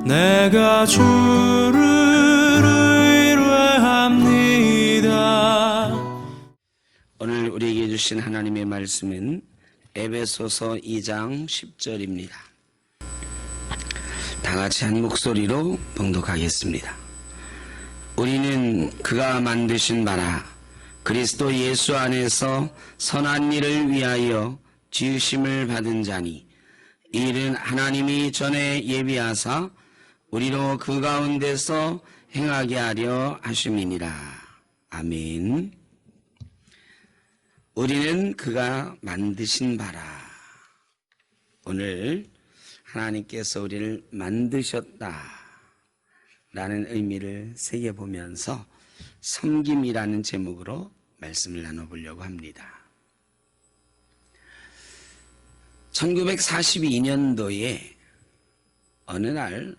내가 주를 의뢰합니다. 오늘 우리에게 주신 하나님의 말씀은 에베소서 2장 10절입니다. 다 같이 한 목소리로 봉독하겠습니다. 우리는 그가 만드신 바라 그리스도 예수 안에서 선한 일을 위하여 지으심을 받은 자니 이 일은 하나님이 전에 예비하사 우리로 그 가운데서 행하게 하려 하심이니라. 아멘. 우리는 그가 만드신 바라. 오늘 하나님께서 우리를 만드셨다 라는 의미를 새겨보면서 섬김이라는 제목으로 말씀을 나눠보려고 합니다. 1942년도에 어느 날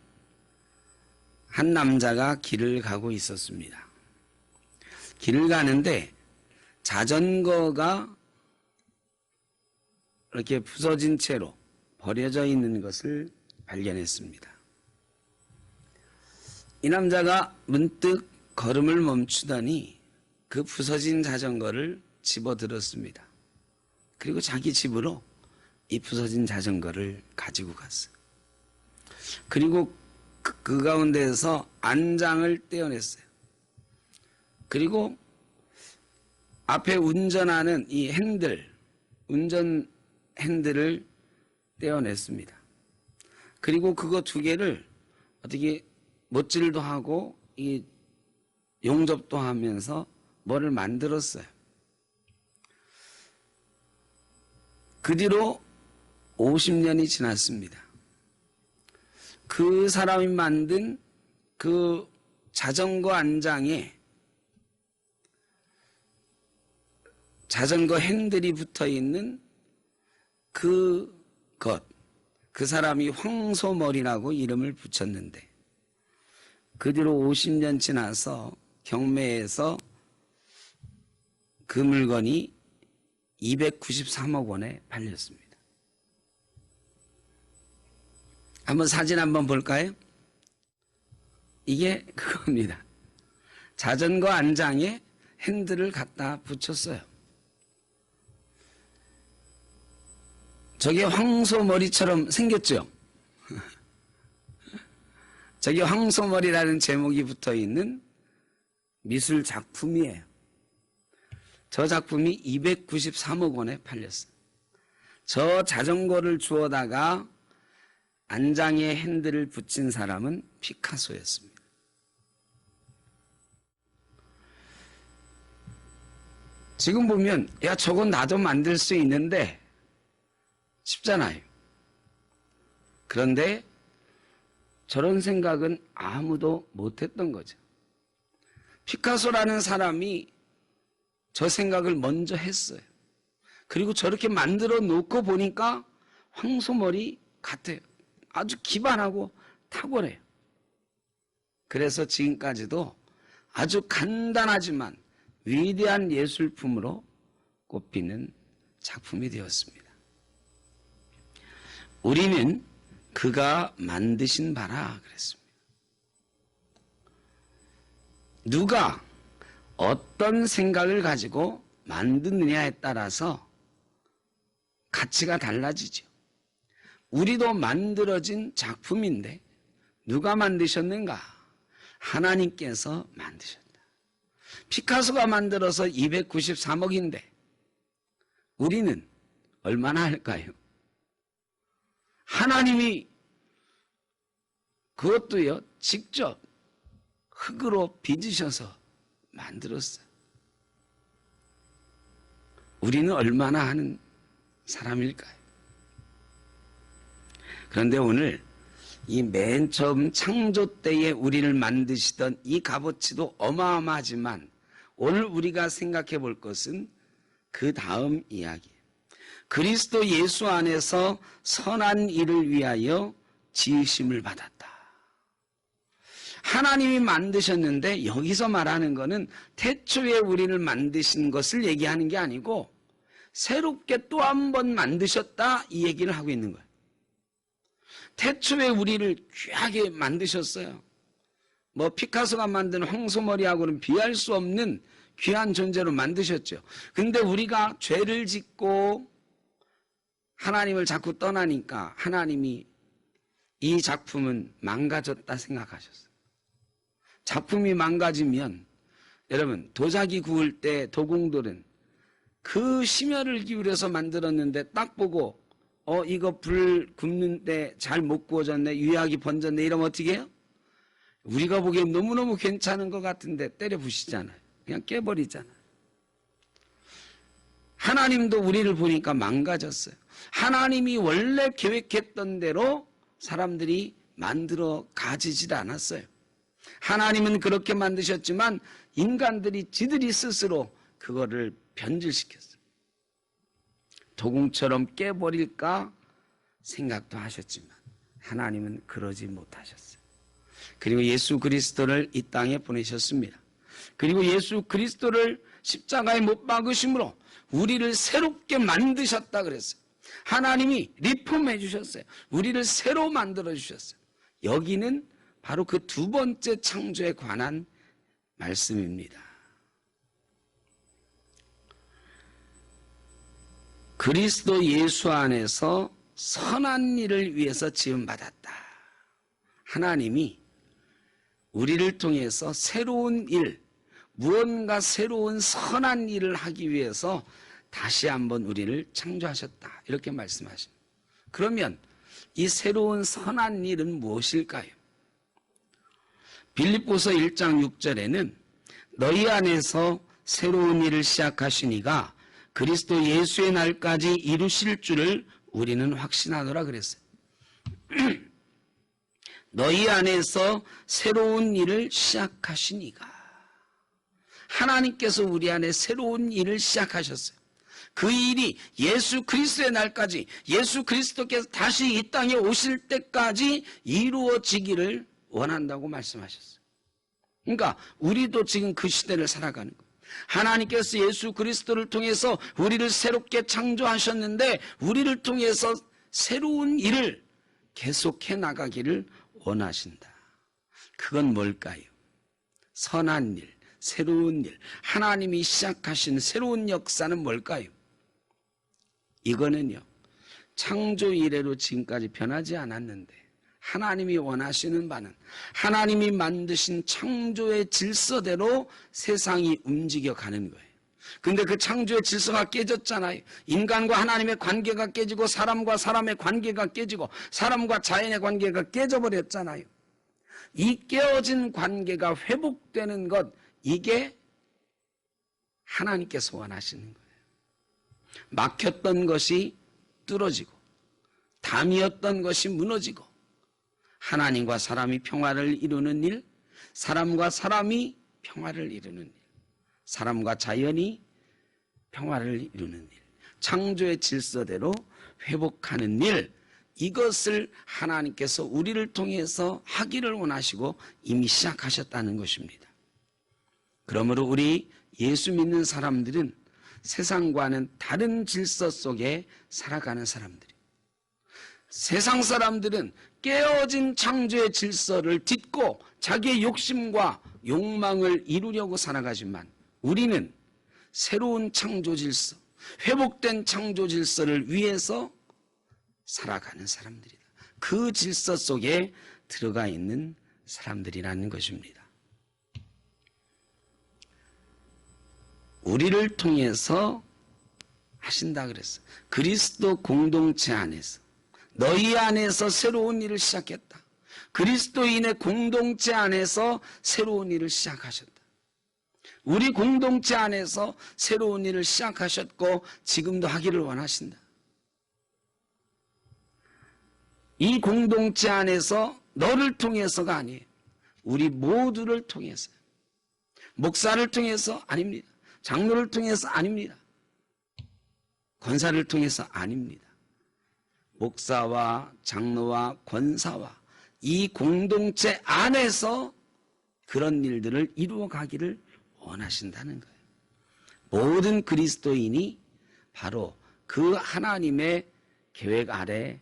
한 남자가 길을 가고 있었습니다. 길을 가는데 자전거가 이렇게 부서진 채로 버려져 있는 것을 발견했습니다. 이 남자가 문득 걸음을 멈추더니 그 부서진 자전거를 집어들었습니다. 그리고 자기 집으로 이 부서진 자전거를 가지고 갔어요. 그리고 그 가운데에서 안장을 떼어냈어요. 그리고 앞에 운전하는 이 운전 핸들을 떼어냈습니다. 그리고 그거 두 개를 어떻게 못질도 하고 이 용접도 하면서 뭐를 만들었어요. 그 뒤로 50년이 지났습니다. 그 사람이 만든 그 자전거 안장에 자전거 핸들이 붙어 있는 그 사람이 황소머리라고 이름을 붙였는데 그 뒤로 50년 지나서 경매에서 그 물건이 293억 원에 팔렸습니다. 한번 사진 한번 볼까요? 이게 그겁니다. 자전거 안장에 핸들을 갖다 붙였어요. 저게 황소머리처럼 생겼죠? 저게 황소머리라는 제목이 붙어있는 미술 작품이에요. 저 작품이 293억 원에 팔렸어요. 저 자전거를 주워다가 안장에 핸들을 붙인 사람은 피카소였습니다. 지금 보면 야 저건 나도 만들 수 있는데 쉽잖아요. 그런데 저런 생각은 아무도 못했던 거죠. 피카소라는 사람이 저 생각을 먼저 했어요. 그리고 저렇게 만들어 놓고 보니까 황소머리 같아요. 아주 기반하고 탁월해요. 그래서 지금까지도 아주 간단하지만 위대한 예술품으로 꼽히는 작품이 되었습니다. 우리는 그가 만드신 바라 그랬습니다. 누가 어떤 생각을 가지고 만드느냐에 따라서 가치가 달라지죠. 우리도 만들어진 작품인데 누가 만드셨는가? 하나님께서 만드셨다. 피카소가 만들어서 293억인데 우리는 얼마나 할까요? 하나님이 그것도요 직접 흙으로 빚으셔서 만들었어요. 우리는 얼마나 하는 사람일까요? 그런데 오늘 이 맨 처음 창조 때에 우리를 만드시던 이 값어치도 어마어마하지만 오늘 우리가 생각해 볼 것은 그 다음 이야기예요. 그리스도 예수 안에서 선한 일을 위하여 지으심을 받았다. 하나님이 만드셨는데 여기서 말하는 것은 태초에 우리를 만드신 것을 얘기하는 게 아니고 새롭게 또 한 번 만드셨다 이 얘기를 하고 있는 거예요. 태초에 우리를 귀하게 만드셨어요. 뭐 피카소가 만든 황소머리하고는 비할 수 없는 귀한 존재로 만드셨죠. 근데 우리가 죄를 짓고 하나님을 자꾸 떠나니까 하나님이 이 작품은 망가졌다 생각하셨어요. 작품이 망가지면 여러분 도자기 구울 때 도공들은 그 심혈을 기울여서 만들었는데 딱 보고 이거 불 굽는데 잘 못 구워졌네, 유약이 번졌네, 이러면 어떻게 해요? 우리가 보기엔 너무너무 괜찮은 것 같은데 때려 부시잖아요. 그냥 깨버리잖아요. 하나님도 우리를 보니까 망가졌어요. 하나님이 원래 계획했던 대로 사람들이 만들어 가지질 않았어요. 하나님은 그렇게 만드셨지만 인간들이 지들이 스스로 그거를 변질시켰어요. 도공처럼 깨버릴까 생각도 하셨지만 하나님은 그러지 못하셨어요. 그리고 예수 그리스도를 이 땅에 보내셨습니다. 그리고 예수 그리스도를 십자가에 못 박으심으로 우리를 새롭게 만드셨다 그랬어요. 하나님이 리폼해 주셨어요. 우리를 새로 만들어 주셨어요. 여기는 바로 그 두 번째 창조에 관한 말씀입니다. 그리스도 예수 안에서 선한 일을 위해서 지음받았다. 하나님이 우리를 통해서 새로운 일, 무언가 새로운 선한 일을 하기 위해서 다시 한번 우리를 창조하셨다. 이렇게 말씀하십니다. 그러면 이 새로운 선한 일은 무엇일까요? 빌립보서 1장 6절에는 너희 안에서 새로운 일을 시작하시니가 그리스도 예수의 날까지 이루실 줄을 우리는 확신하노라 그랬어요. 너희 안에서 새로운 일을 시작하시니가. 하나님께서 우리 안에 새로운 일을 시작하셨어요. 그 일이 예수 그리스도의 날까지, 예수 그리스도께서 다시 이 땅에 오실 때까지 이루어지기를 원한다고 말씀하셨어요. 그러니까 우리도 지금 그 시대를 살아가는 거예요. 하나님께서 예수 그리스도를 통해서 우리를 새롭게 창조하셨는데 우리를 통해서 새로운 일을 계속해 나가기를 원하신다. 그건 뭘까요? 선한 일, 새로운 일, 하나님이 시작하신 새로운 역사는 뭘까요? 이거는요, 창조 이래로 지금까지 변하지 않았는데 하나님이 원하시는 바는 하나님이 만드신 창조의 질서대로 세상이 움직여가는 거예요. 근데 그 창조의 질서가 깨졌잖아요. 인간과 하나님의 관계가 깨지고 사람과 사람의 관계가 깨지고 사람과 자연의 관계가 깨져버렸잖아요. 이 깨어진 관계가 회복되는 것, 이게 하나님께서 원하시는 거예요. 막혔던 것이 뚫어지고 담이었던 것이 무너지고 하나님과 사람이 평화를 이루는 일, 사람과 사람이 평화를 이루는 일, 사람과 자연이 평화를 이루는 일, 창조의 질서대로 회복하는 일, 이것을 하나님께서 우리를 통해서 하기를 원하시고 이미 시작하셨다는 것입니다. 그러므로 우리 예수 믿는 사람들은 세상과는 다른 질서 속에 살아가는 사람들이에요. 세상 사람들은 깨어진 창조의 질서를 딛고 자기의 욕심과 욕망을 이루려고 살아가지만 우리는 새로운 창조 질서, 회복된 창조 질서를 위해서 살아가는 사람들이다. 그 질서 속에 들어가 있는 사람들이라는 것입니다. 우리를 통해서 하신다 그랬어요. 그리스도 공동체 안에서, 너희 안에서 새로운 일을 시작했다. 그리스도인의 공동체 안에서 새로운 일을 시작하셨다. 우리 공동체 안에서 새로운 일을 시작하셨고 지금도 하기를 원하신다. 이 공동체 안에서 너를 통해서가 아니에요. 우리 모두를 통해서요. 목사를 통해서 아닙니다. 장로를 통해서 아닙니다. 권사를 통해서 아닙니다. 목사와 장로와 권사와 이 공동체 안에서 그런 일들을 이루어 가기를 원하신다는 거예요. 모든 그리스도인이 바로 그 하나님의 계획 아래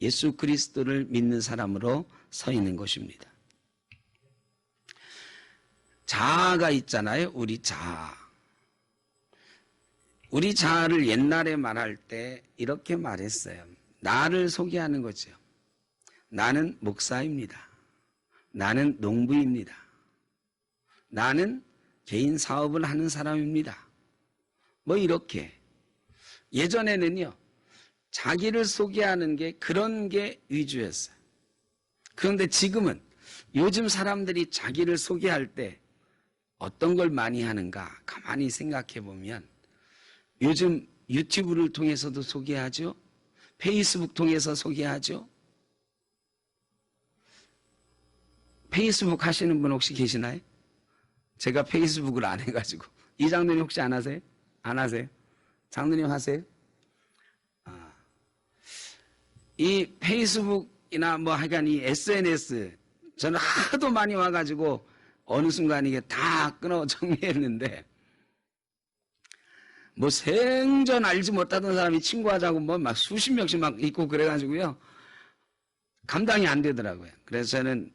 예수 그리스도를 믿는 사람으로 서 있는 것입니다. 자아가 있잖아요. 우리 자아. 우리 자아를 옛날에 말할 때 이렇게 말했어요. 나를 소개하는 거죠. 나는 목사입니다. 나는 농부입니다. 나는 개인 사업을 하는 사람입니다. 뭐 이렇게. 예전에는요, 자기를 소개하는 게 그런 게 위주였어요. 그런데 지금은 요즘 사람들이 자기를 소개할 때 어떤 걸 많이 하는가 가만히 생각해 보면 요즘 유튜브를 통해서도 소개하죠. 페이스북 통해서 소개하죠. 페이스북 하시는 분 혹시 계시나요? 제가 페이스북을 안 해가지고. 이 장로님 혹시 안 하세요? 안 하세요? 장로님 하세요? 이 페이스북이나 뭐 하여간 이 SNS 저는 하도 많이 와가지고 어느 순간 이게 다 끊어 정리했는데 뭐 생전 알지 못하던 사람이 친구하자고 뭐 막 수십 명씩 막 있고 그래가지고요. 감당이 안 되더라고요. 그래서 저는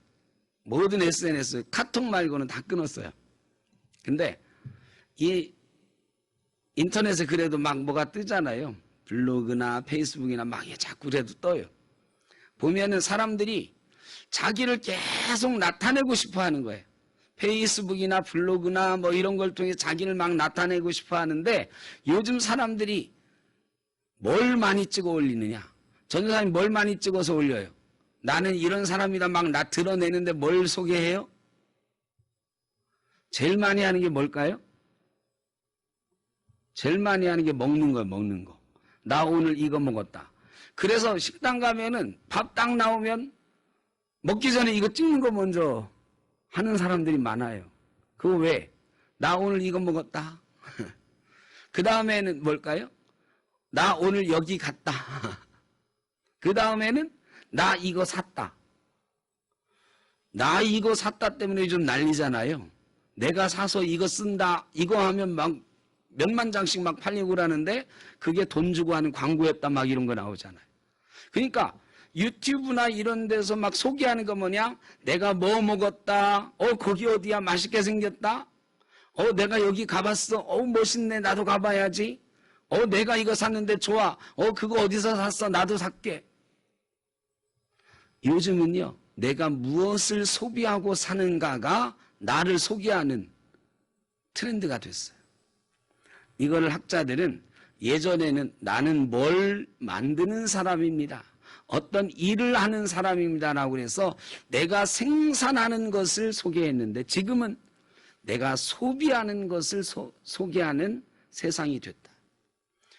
모든 SNS 카톡 말고는 다 끊었어요. 근데 이 인터넷에 그래도 막 뭐가 뜨잖아요. 블로그나 페이스북이나 막 자꾸 그래도 떠요. 보면은 사람들이 자기를 계속 나타내고 싶어 하는 거예요. 페이스북이나 블로그나 뭐 이런 걸 통해 자기를 막 나타내고 싶어 하는데 요즘 사람들이 뭘 많이 찍어 올리느냐? 전도사님이 뭘 많이 찍어서 올려요? 나는 이런 사람이다 막 나 드러내는데 뭘 소개해요? 제일 많이 하는 게 뭘까요? 제일 많이 하는 게 먹는 거예요, 먹는 거. 나 오늘 이거 먹었다. 그래서 식당 가면은 밥 딱 나오면 먹기 전에 이거 찍는 거 먼저 하는 사람들이 많아요. 그거 왜? 나 오늘 이거 먹었다. 그 다음에는 뭘까요? 나 오늘 여기 갔다. 그 다음에는 나 이거 샀다. 나 이거 샀다 때문에 좀 난리잖아요. 내가 사서 이거 쓴다. 이거 하면 막 몇만 장씩 막 팔리고 그러는데 그게 돈 주고 하는 광고였다 막 이런 거 나오잖아요. 그러니까 유튜브나 이런 데서 막 소개하는 거 뭐냐? 내가 뭐 먹었다. 거기 어디야? 맛있게 생겼다. 내가 여기 가봤어. 멋있네. 나도 가봐야지. 내가 이거 샀는데 좋아. 그거 어디서 샀어? 나도 살게. 요즘은요, 내가 무엇을 소비하고 사는가가 나를 소개하는 트렌드가 됐어요. 이거를 학자들은 예전에는 나는 뭘 만드는 사람입니다. 어떤 일을 하는 사람입니다라고 그래서 내가 생산하는 것을 소개했는데 지금은 내가 소비하는 것을 소개하는 세상이 됐다.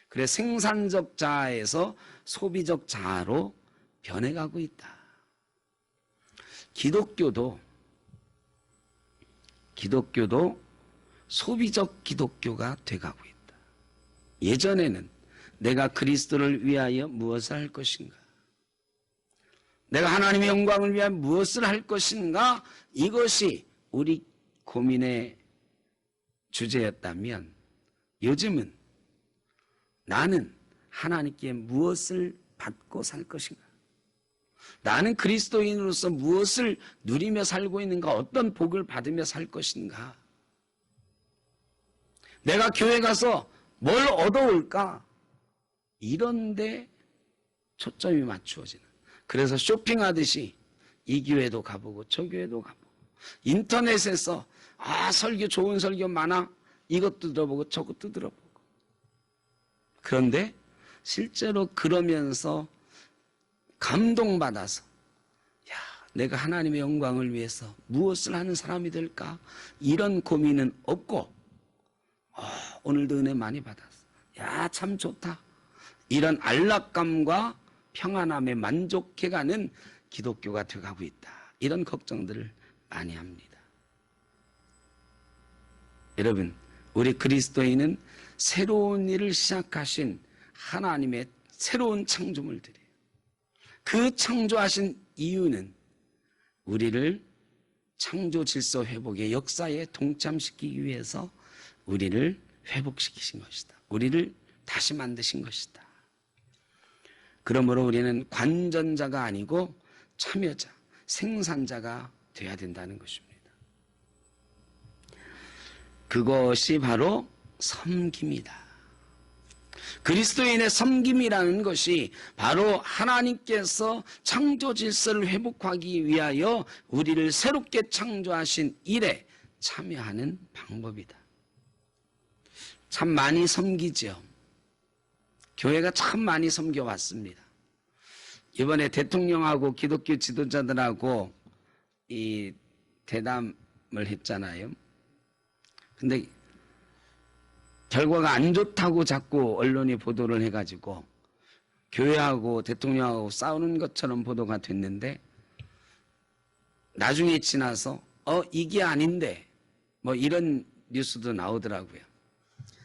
그래서 생산적 자아에서 소비적 자아로 변해가고 있다. 기독교도 소비적 기독교가 돼가고 있다. 예전에는 내가 그리스도를 위하여 무엇을 할 것인가? 내가 하나님의 영광을 위하여 무엇을 할 것인가? 이것이 우리 고민의 주제였다면 요즘은 나는 하나님께 무엇을 받고 살 것인가? 나는 그리스도인으로서 무엇을 누리며 살고 있는가? 어떤 복을 받으며 살 것인가? 내가 교회 가서 뭘 얻어올까? 이런데 초점이 맞추어지는. 그래서 쇼핑하듯이 이 교회도 가보고 저 교회도 가보고 인터넷에서 설교 좋은 설교 많아. 이것도 들어보고 저것도 들어보고. 그런데 실제로 그러면서 감동받아서 내가 하나님의 영광을 위해서 무엇을 하는 사람이 될까? 이런 고민은 없고 오늘도 은혜 많이 받았어. 참 좋다. 이런 안락감과 평안함에 만족해가는 기독교가 되어가고 있다. 이런 걱정들을 많이 합니다. 여러분, 우리 그리스도인은 새로운 일을 시작하신 하나님의 새로운 창조물들이에요. 그 창조하신 이유는 우리를 창조 질서 회복의 역사에 동참시키기 위해서 우리를 회복시키신 것이다. 우리를 다시 만드신 것이다. 그러므로 우리는 관전자가 아니고 참여자, 생산자가 돼야 된다는 것입니다. 그것이 바로 섬김이다. 그리스도인의 섬김이라는 것이 바로 하나님께서 창조 질서를 회복하기 위하여 우리를 새롭게 창조하신 일에 참여하는 방법이다. 참 많이 섬기죠. 교회가 참 많이 섬겨왔습니다. 이번에 대통령하고 기독교 지도자들하고 이 대담을 했잖아요. 근데 결과가 안 좋다고 자꾸 언론이 보도를 해가지고 교회하고 대통령하고 싸우는 것처럼 보도가 됐는데 나중에 지나서 이게 아닌데 뭐 이런 뉴스도 나오더라고요.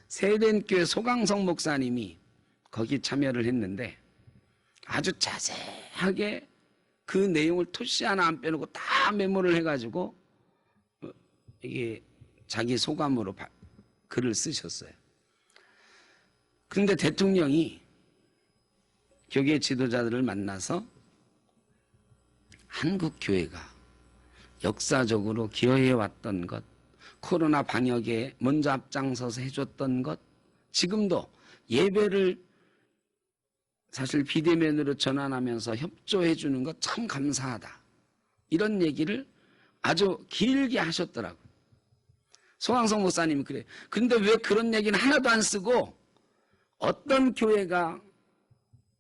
세덴교회 소강성 목사님이 거기 참여를 했는데 아주 자세하게 그 내용을 토시 하나 안 빼놓고 다 메모를 해가지고 이게 자기 소감으로 글을 쓰셨어요. 그런데 대통령이 교계 지도자들을 만나서 한국 교회가 역사적으로 기여해왔던 것, 코로나 방역에 먼저 앞장서서 해줬던 것, 지금도 예배를 사실 비대면으로 전환하면서 협조해 주는 것 참 감사하다. 이런 얘기를 아주 길게 하셨더라고요. 소강성 목사님이 그래요. 근데 왜 그런 얘기는 하나도 안 쓰고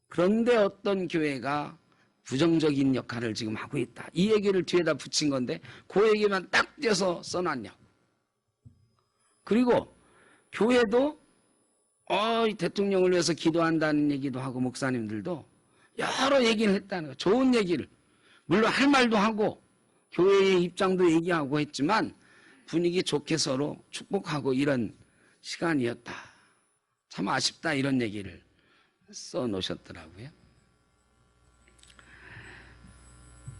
그런데 어떤 교회가 부정적인 역할을 지금 하고 있다. 이 얘기를 뒤에다 붙인 건데 그 얘기만 딱 떼서 써놨냐고. 그리고 교회도 이 대통령을 위해서 기도한다는 얘기도 하고 목사님들도 여러 얘기를 했다는 거예요. 좋은 얘기를. 물론 할 말도 하고 교회의 입장도 얘기하고 했지만 분위기 좋게 서로 축복하고 이런 시간이었다. 참 아쉽다 이런 얘기를 써놓으셨더라고요.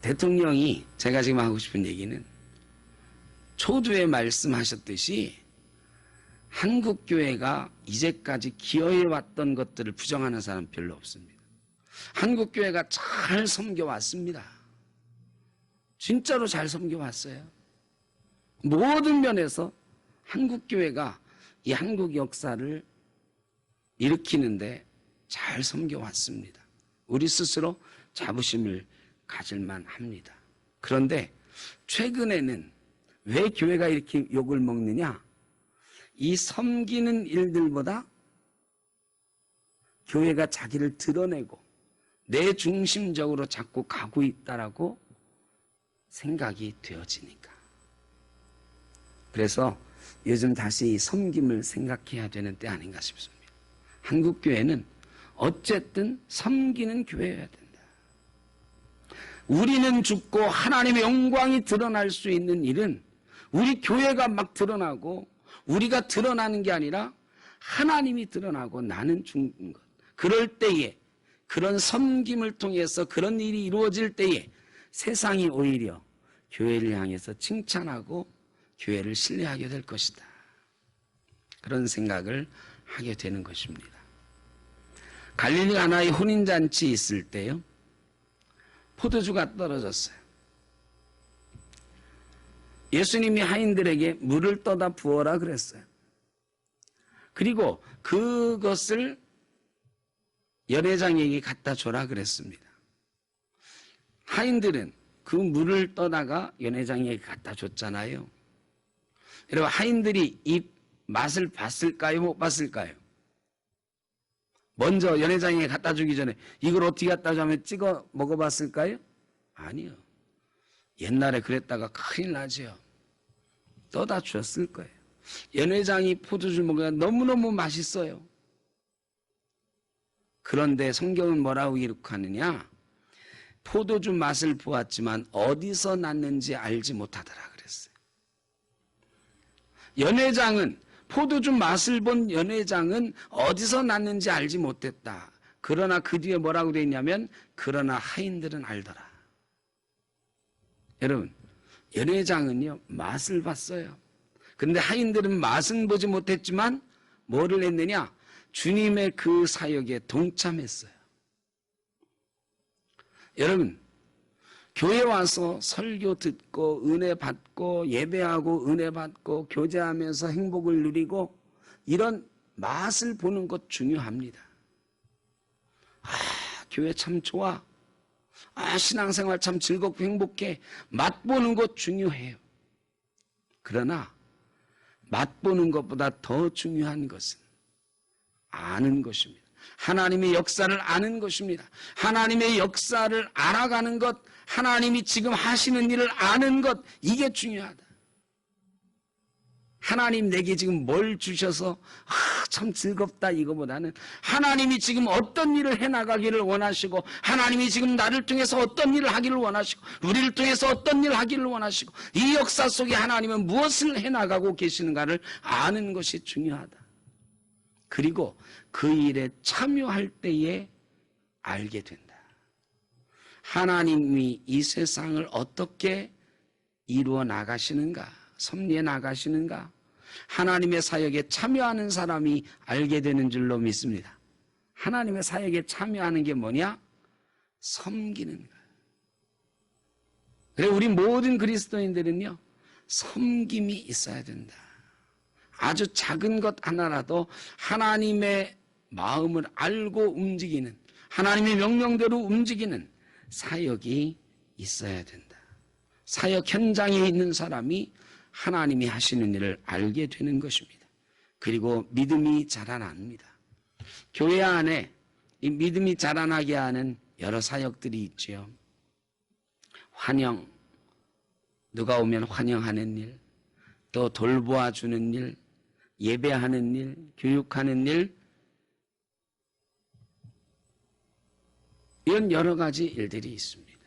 대통령이 제가 지금 하고 싶은 얘기는 초두에 말씀하셨듯이 한국교회가 이제까지 기여해왔던 것들을 부정하는 사람 별로 없습니다. 한국교회가 잘 섬겨왔습니다. 진짜로 잘 섬겨왔어요. 모든 면에서 한국교회가 이 한국 역사를 일으키는데 잘 섬겨왔습니다. 우리 스스로 자부심을 가질만 합니다. 그런데 최근에는 왜 교회가 이렇게 욕을 먹느냐? 이 섬기는 일들보다 교회가 자기를 드러내고 내 중심적으로 자꾸 가고 있다라고 생각이 되어지니까. 그래서 요즘 다시 이 섬김을 생각해야 되는 때 아닌가 싶습니다. 한국교회는 어쨌든 섬기는 교회여야 된다. 우리는 죽고 하나님의 영광이 드러날 수 있는 일은 우리 교회가 막 드러나고 우리가 드러나는 게 아니라 하나님이 드러나고 나는 죽는 것. 그럴 때에 그런 섬김을 통해서 그런 일이 이루어질 때에 세상이 오히려 교회를 향해서 칭찬하고 교회를 신뢰하게 될 것이다. 그런 생각을 하게 되는 것입니다. 갈릴리 가나의 혼인잔치 있을 때요. 포도주가 떨어졌어요. 예수님이 하인들에게 물을 떠다 부어라 그랬어요. 그리고 그것을 연회장에게 갖다 줘라 그랬습니다. 하인들은 그 물을 떠다가 연회장에게 갖다 줬잖아요. 여러분, 하인들이 이 맛을 봤을까요? 못 봤을까요? 먼저 연회장에게 갖다 주기 전에 이걸 어떻게 갖다 주면 찍어 먹어봤을까요? 아니요. 옛날에 그랬다가 큰일 나죠. 떠다 주었을 거예요. 연회장이 포도주 먹으면 너무너무 맛있어요. 그런데 성경은 뭐라고 기록하느냐? 포도주 맛을 보았지만 어디서 났는지 알지 못하더라 그랬어요. 연회장은 포도주 맛을 본 연회장은 어디서 났는지 알지 못했다. 그러나 그 뒤에 뭐라고 되어 있냐면 그러나 하인들은 알더라. 여러분, 연회장은요 맛을 봤어요. 그런데 하인들은 맛은 보지 못했지만 뭐를 했느냐? 주님의 그 사역에 동참했어요. 여러분, 교회 와서 설교 듣고 은혜 받고 예배하고 은혜 받고 교제하면서 행복을 누리고 이런 맛을 보는 것 중요합니다. 교회 참 좋아. 신앙생활 참 즐겁고 행복해. 맛보는 것 중요해요. 그러나 맛보는 것보다 더 중요한 것은 아는 것입니다. 하나님의 역사를 아는 것입니다. 하나님의 역사를 알아가는 것, 하나님이 지금 하시는 일을 아는 것, 이게 중요하다. 하나님 내게 지금 뭘 주셔서 참 즐겁다 이거보다는 하나님이 지금 어떤 일을 해나가기를 원하시고, 하나님이 지금 나를 통해서 어떤 일을 하기를 원하시고, 우리를 통해서 어떤 일을 하기를 원하시고, 이 역사 속에 하나님은 무엇을 해나가고 계시는가를 아는 것이 중요하다. 그리고 그 일에 참여할 때에 알게 된다. 하나님이 이 세상을 어떻게 이루어 나가시는가, 섭리해 나가시는가, 하나님의 사역에 참여하는 사람이 알게 되는 줄로 믿습니다. 하나님의 사역에 참여하는 게 뭐냐? 섬기는 거예요. 그래서 우리 모든 그리스도인들은요, 섬김이 있어야 된다. 아주 작은 것 하나라도 하나님의 마음을 알고 움직이는, 하나님의 명령대로 움직이는 사역이 있어야 된다. 사역 현장에 있는 사람이 하나님이 하시는 일을 알게 되는 것입니다. 그리고 믿음이 자라납니다. 교회 안에 이 믿음이 자라나게 하는 여러 사역들이 있지요. 환영, 누가 오면 환영하는 일, 또 돌보아 주는 일, 예배하는 일, 교육하는 일, 이런 여러 가지 일들이 있습니다.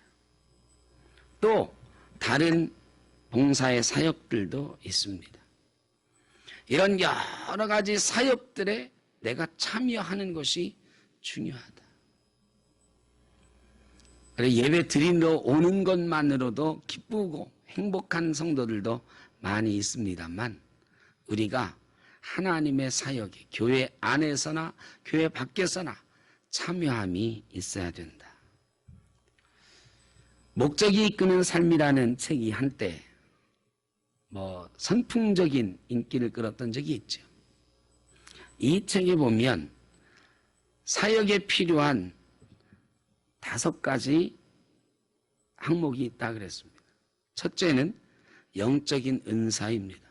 또 다른 봉사의 사역들도 있습니다. 이런 여러 가지 사역들에 내가 참여하는 것이 중요하다. 예배 드리러 오는 것만으로도 기쁘고 행복한 성도들도 많이 있습니다만, 우리가 하나님의 사역에 교회 안에서나 교회 밖에서나 참여함이 있어야 된다. 목적이 이끄는 삶이라는 책이 한때 선풍적인 인기를 끌었던 적이 있죠. 이 책에 보면 사역에 필요한 5가지 항목이 있다 그랬습니다. 첫째는 영적인 은사입니다.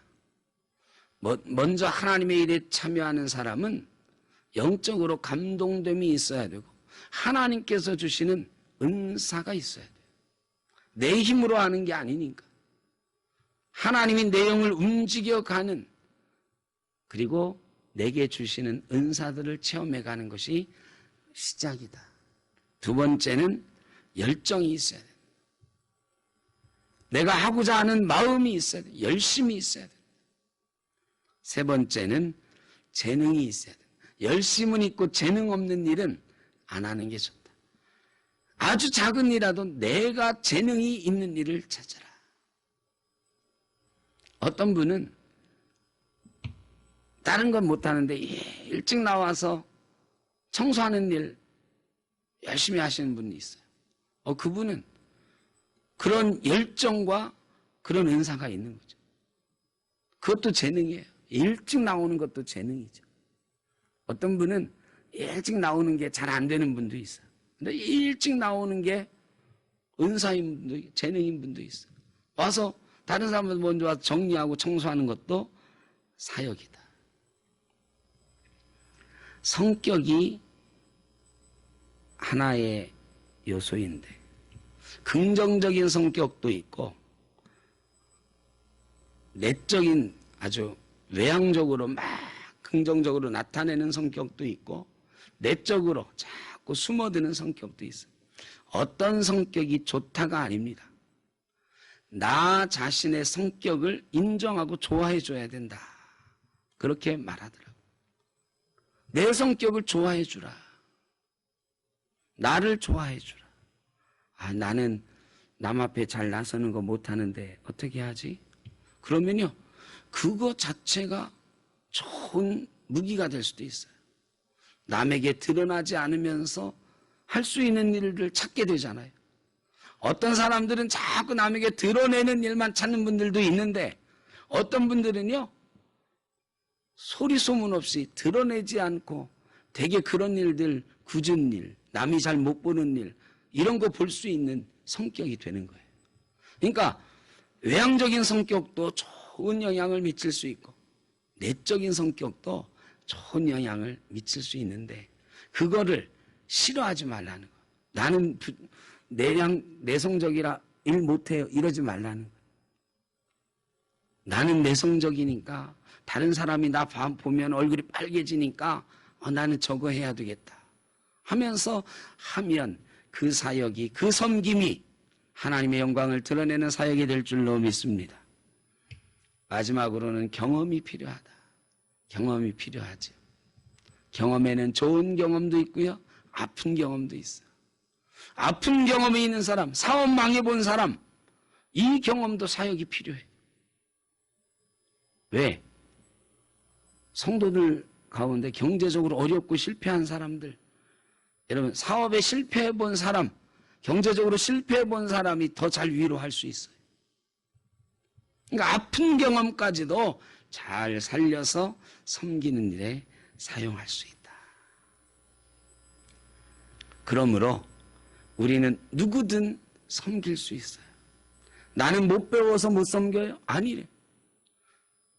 먼저 하나님의 일에 참여하는 사람은 영적으로 감동됨이 있어야 되고, 하나님께서 주시는 은사가 있어야 돼요. 내 힘으로 하는 게 아니니까. 하나님이 내 영을 움직여가는, 그리고 내게 주시는 은사들을 체험해가는 것이 시작이다. 두 번째는 열정이 있어야 돼. 내가 하고자 하는 마음이 있어야 돼. 열심히 있어야 돼. 세 번째는 재능이 있어야 돼. 열심은 있고 재능 없는 일은 안 하는 게 좋다. 아주 작은 일이라도 내가 재능이 있는 일을 찾아라. 어떤 분은 다른 건 못하는데 일찍 나와서 청소하는 일 열심히 하시는 분이 있어요. 그분은 그런 열정과 그런 은사가 있는 거죠. 그것도 재능이에요. 일찍 나오는 것도 재능이죠. 어떤 분은 일찍 나오는 게 잘 안 되는 분도 있어요. 근데 일찍 나오는 게 은사인 분도, 재능인 분도 있어요. 와서 다른 사람들 먼저 와서 정리하고 청소하는 것도 사역이다. 성격이 하나의 요소인데, 긍정적인 성격도 있고 내적인 아주 외향적으로 막 긍정적으로 나타내는 성격도 있고, 내적으로 자꾸 숨어드는 성격도 있어요. 어떤 성격이 좋다가 아닙니다. 나 자신의 성격을 인정하고 좋아해 줘야 된다. 그렇게 말하더라고요. 내 성격을 좋아해 주라. 나를 좋아해 주라. 나는 남 앞에 잘 나서는 거 못하는데 어떻게 하지? 그러면요, 그거 자체가 좋은 무기가 될 수도 있어요. 남에게 드러나지 않으면서 할 수 있는 일을 찾게 되잖아요. 어떤 사람들은 자꾸 남에게 드러내는 일만 찾는 분들도 있는데 어떤 분들은요, 소리 소문 없이 드러내지 않고 되게 그런 일들, 굳은 일, 남이 잘 못 보는 일, 이런 거 볼 수 있는 성격이 되는 거예요. 그러니까 외향적인 성격도 좋은 영향을 미칠 수 있고 내적인 성격도 좋은 영향을 미칠 수 있는데 그거를 싫어하지 말라는 거예요. 나는 내성적이라 일 못해요, 이러지 말라는 거예요. 나는 내성적이니까 다른 사람이 나 보면 얼굴이 빨개지니까 나는 저거 해야 되겠다 하면서 하면 그 사역이, 그 섬김이 하나님의 영광을 드러내는 사역이 될 줄로 믿습니다. 마지막으로는 경험이 필요하다. 경험이 필요하죠. 경험에는 좋은 경험도 있고요, 아픈 경험도 있어요. 아픈 경험이 있는 사람, 사업 망해본 사람, 이 경험도 사역이 필요해. 왜? 성도들 가운데 경제적으로 어렵고 실패한 사람들, 여러분 사업에 실패해본 사람, 경제적으로 실패해본 사람이 더 잘 위로할 수 있어요. 그러니까 아픈 경험까지도 잘 살려서 섬기는 일에 사용할 수 있다. 그러므로 우리는 누구든 섬길 수 있어요. 나는 못 배워서 못 섬겨요? 아니래.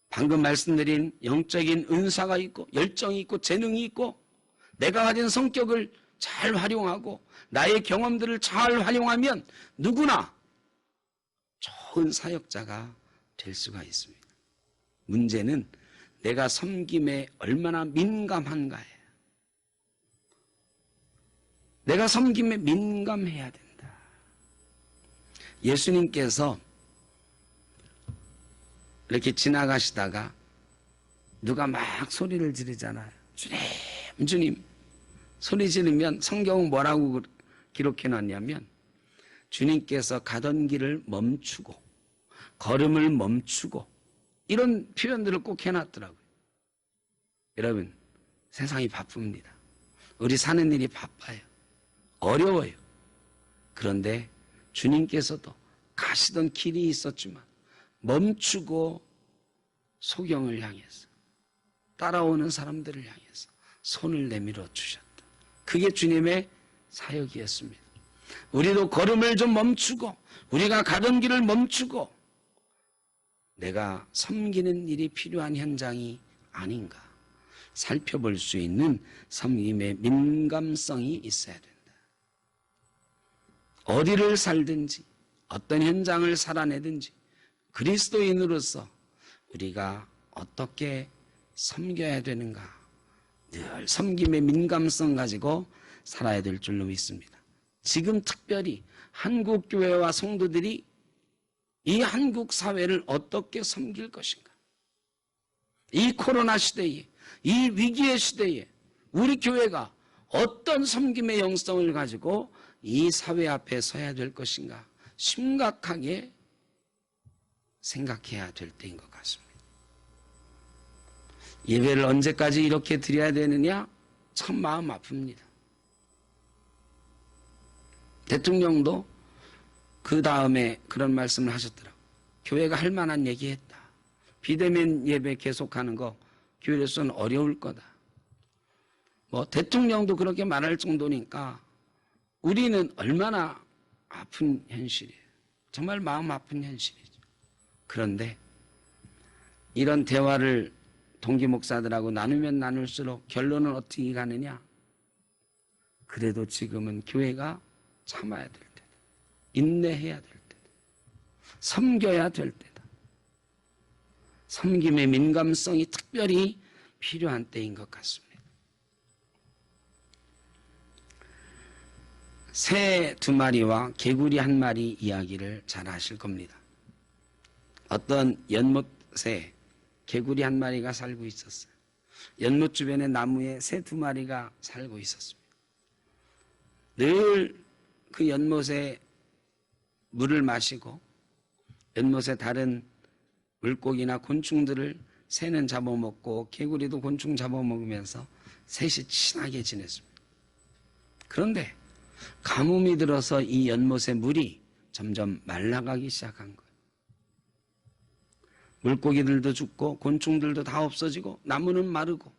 방금 말씀드린 영적인 은사가 있고 열정이 있고 재능이 있고 내가 가진 성격을 잘 활용하고 나의 경험들을 잘 활용하면 누구나 좋은 사역자가 될 수가 있습니다. 문제는 내가 섬김에 얼마나 민감한가예요. 내가 섬김에 민감해야 된다. 예수님께서 이렇게 지나가시다가 누가 막 소리를 지르잖아요. 주님, 주님. 소리 지르면 성경은 뭐라고 기록해 놨냐면 주님께서 가던 길을 멈추고 걸음을 멈추고 이런 표현들을 꼭 해놨더라고요. 여러분, 세상이 바쁩니다. 우리 사는 일이 바빠요. 어려워요. 그런데 주님께서도 가시던 길이 있었지만 멈추고 소경을 향해서 따라오는 사람들을 향해서 손을 내밀어 주셨다. 그게 주님의 사역이었습니다. 우리도 걸음을 좀 멈추고 우리가 가던 길을 멈추고 내가 섬기는 일이 필요한 현장이 아닌가 살펴볼 수 있는 섬김의 민감성이 있어야 된다. 어디를 살든지 어떤 현장을 살아내든지 그리스도인으로서 우리가 어떻게 섬겨야 되는가 늘 섬김의 민감성 가지고 살아야 될 줄로 믿습니다. 지금 특별히 한국교회와 성도들이 이 한국 사회를 어떻게 섬길 것인가, 이 코로나 시대에 이 위기의 시대에 우리 교회가 어떤 섬김의 영성을 가지고 이 사회 앞에 서야 될 것인가 심각하게 생각해야 될 때인 것 같습니다. 예배를 언제까지 이렇게 드려야 되느냐? 참 마음 아픕니다. 대통령도 그 다음에 그런 말씀을 하셨더라고요. 교회가 할 만한 얘기했다. 비대면 예배 계속하는 거 교회로서는 어려울 거다. 뭐 대통령도 그렇게 말할 정도니까 우리는 얼마나 아픈 현실이에요. 정말 마음 아픈 현실이죠. 그런데 이런 대화를 동기 목사들하고 나누면 나눌수록 결론은 어떻게 가느냐? 그래도 지금은 교회가 참아야 될 때다. 인내해야 될 때다. 섬겨야 될 때다. 섬김의 민감성이 특별히 필요한 때인 것 같습니다. 새 2마리와 개구리 1마리 이야기를 잘 아실 겁니다. 어떤 연못새 개구리 1마리가 살고 있었어요. 연못 주변의 나무에 새 2마리가 살고 있었습니다. 늘 그 연못에 물을 마시고 연못의 다른 물고기나 곤충들을 새는 잡아먹고 개구리도 곤충 잡아먹으면서 셋이 친하게 지냈습니다. 그런데 가뭄이 들어서 이 연못의 물이 점점 말라가기 시작한 거예요. 물고기들도 죽고 곤충들도 다 없어지고 나무는 마르고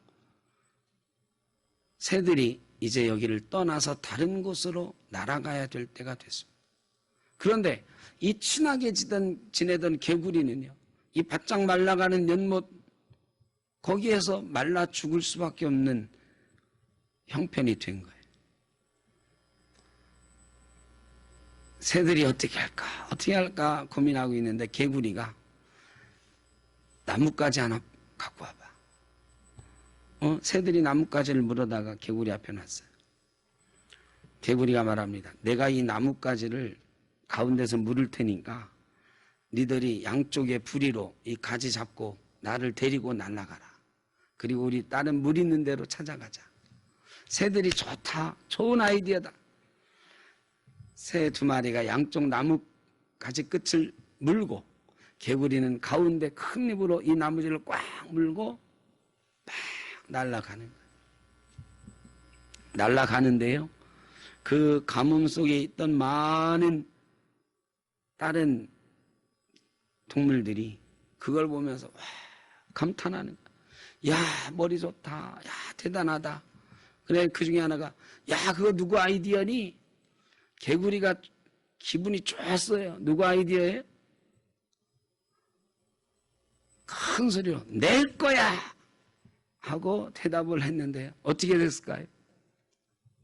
새들이 이제 여기를 떠나서 다른 곳으로 날아가야 될 때가 됐습니다. 그런데 이 친하게 지내던 개구리는요, 이 바짝 말라가는 연못 거기에서 말라 죽을 수밖에 없는 형편이 된 거예요. 새들이 어떻게 할까 고민하고 있는데 개구리가 나뭇가지 하나 갖고 와봐. 새들이 나뭇가지를 물어다가 개구리 앞에 놨어요. 개구리가 말합니다. 내가 이 나뭇가지를 가운데서 물을 테니까 니들이 양쪽에 부리로 이 가지 잡고 나를 데리고 날아가라. 그리고 우리 다른 물 있는 데로 찾아가자. 새들이 좋다. 좋은 아이디어다. 새 2마리가 양쪽 나뭇가지 끝을 물고 개구리는 가운데 큰 입으로 이 나무지를 꽉 물고 막 날아가는 거예요. 날아가는데요, 그 가뭄 속에 있던 많은 다른 동물들이 그걸 보면서 와, 감탄하는 거야. 야, 머리 좋다. 야, 대단하다. 그래, 그 중에 하나가, 야, 그거 누구 아이디어니? 개구리가 기분이 좋았어요. 누구 아이디어예요? 큰 소리로 내 거야 하고 대답을 했는데요, 어떻게 됐을까요?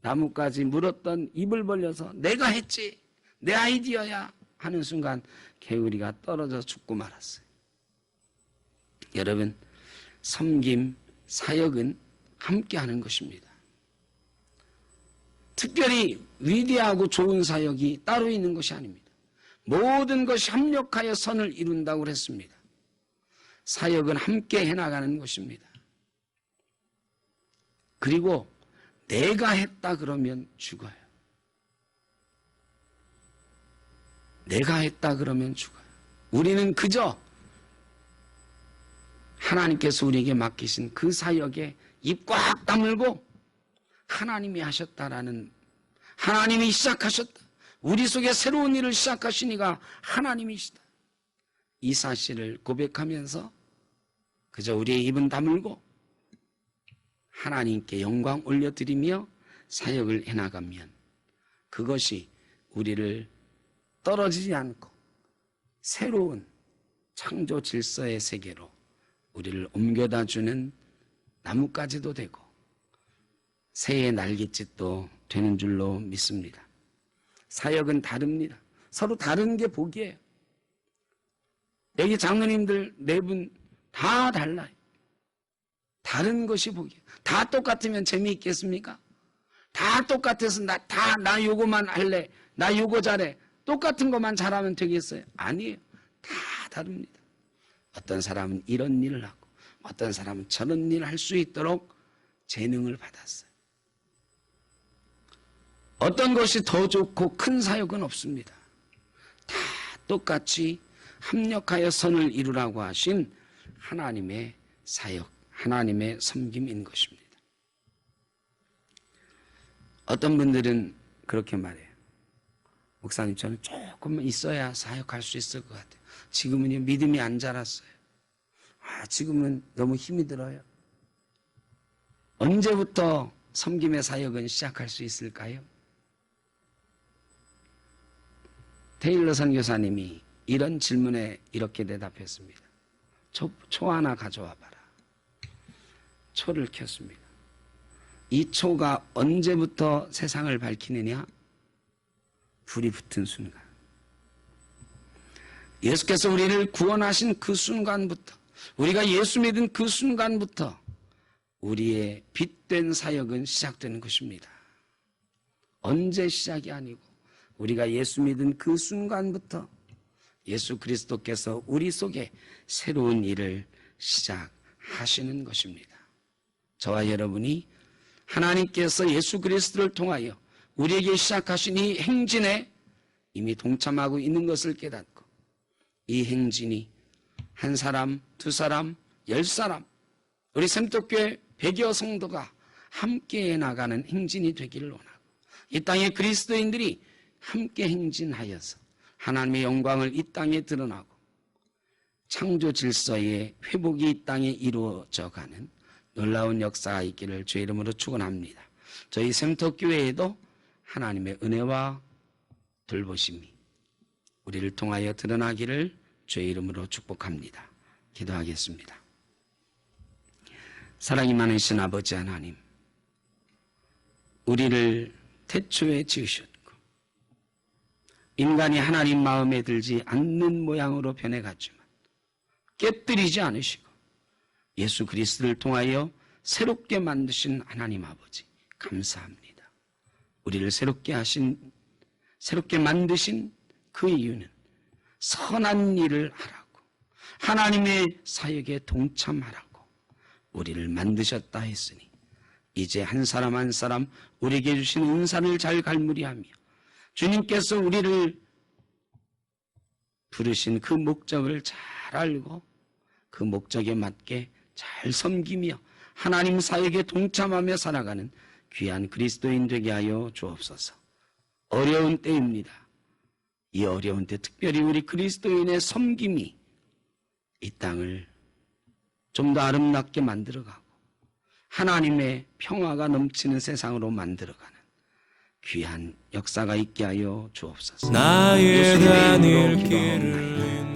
나뭇가지 물었던 입을 벌려서 내가 했지, 내 아이디어야 하는 순간 개구리가 떨어져 죽고 말았어요. 여러분, 섬김, 사역은 함께 하는 것입니다. 특별히 위대하고 좋은 사역이 따로 있는 것이 아닙니다. 모든 것이 협력하여 선을 이룬다고 그랬습니다. 사역은 함께 해나가는 것입니다. 그리고 내가 했다 그러면 죽어요. 내가 했다 그러면 죽어요. 우리는 그저 하나님께서 우리에게 맡기신 그 사역에 입 꽉 다물고 하나님이 하셨다라는, 하나님이 시작하셨다, 우리 속에 새로운 일을 시작하시니가 하나님이시다, 이 사실을 고백하면서 그저 우리의 입은 다물고 하나님께 영광 올려드리며 사역을 해나가면 그것이 우리를 떨어지지 않고 새로운 창조 질서의 세계로 우리를 옮겨다 주는 나뭇가지도 되고 새의 날갯짓도 되는 줄로 믿습니다. 사역은 다릅니다. 서로 다른 게 복이에요. 여기 장로님들 4분 다 달라요. 다른 것이 복이에요. 다 똑같으면 재미있겠습니까? 다 똑같아서 나 요거만 할래, 나 요거 잘해, 똑같은 것만 잘하면 되겠어요? 아니에요. 다 다릅니다. 어떤 사람은 이런 일을 하고 어떤 사람은 저런 일을 할 수 있도록 재능을 받았어요. 어떤 것이 더 좋고 큰 사역은 없습니다. 다 똑같이 합력하여 선을 이루라고 하신 하나님의 사역, 하나님의 섬김인 것입니다. 어떤 분들은 그렇게 말해요. 목사님, 저는 조금만 있어야 사역할 수 있을 것 같아요. 지금은요, 믿음이 안 자랐어요. 지금은 너무 힘이 들어요. 언제부터 섬김의 사역은 시작할 수 있을까요? 테일러 선교사님이 이런 질문에 이렇게 대답했습니다. 초 하나 가져와 봐라. 초를 켰습니다. 이 초가 언제부터 세상을 밝히느냐? 불이 붙은 순간. 예수께서 우리를 구원하신 그 순간부터, 우리가 예수 믿은 그 순간부터 우리의 빛된 사역은 시작되는 것입니다. 언제 시작이 아니고 우리가 예수 믿은 그 순간부터 예수 그리스도께서 우리 속에 새로운 일을 시작하시는 것입니다. 저와 여러분이 하나님께서 예수 그리스도를 통하여 우리에게 시작하신 이 행진에 이미 동참하고 있는 것을 깨닫고 이 행진이 한 사람, 2사람, 10사람, 우리 샘떡교회 100여 성도가 함께 나가는 행진이 되기를 원하고 이 땅의 그리스도인들이 함께 행진하여서 하나님의 영광을 이 땅에 드러나고 창조 질서의 회복이 이 땅에 이루어져가는 놀라운 역사가 있기를 주의 이름으로 축원합니다. 저희 샘터교회에도 하나님의 은혜와 돌보심이 우리를 통하여 드러나기를 주의 이름으로 축복합니다. 기도하겠습니다. 사랑이 많으신 아버지 하나님, 우리를 태초에 지으셨고 인간이 하나님 마음에 들지 않는 모양으로 변해갔지만 깨뜨리지 않으시고 예수 그리스도를 통하여 새롭게 만드신 하나님 아버지 감사합니다. 우리를 새롭게 만드신 그 이유는 선한 일을 하라고, 하나님의 사역에 동참하라고 우리를 만드셨다 했으니 이제 한 사람 한 사람 우리에게 주신 은사를 잘 갈무리하며 주님께서 우리를 부르신 그 목적을 잘 알고 그 목적에 맞게 잘 섬기며 하나님 사역에 동참하며 살아가는 귀한 그리스도인 되게 하여 주옵소서. 어려운 때입니다. 이 어려운 때 특별히 우리 그리스도인의 섬김이 이 땅을 좀 더 아름답게 만들어가고 하나님의 평화가 넘치는 세상으로 만들어가는 귀한 역사가 있게 하여 주옵소서. 나의 예수님의 이름으로 다닐 기도하옵나이다. 길을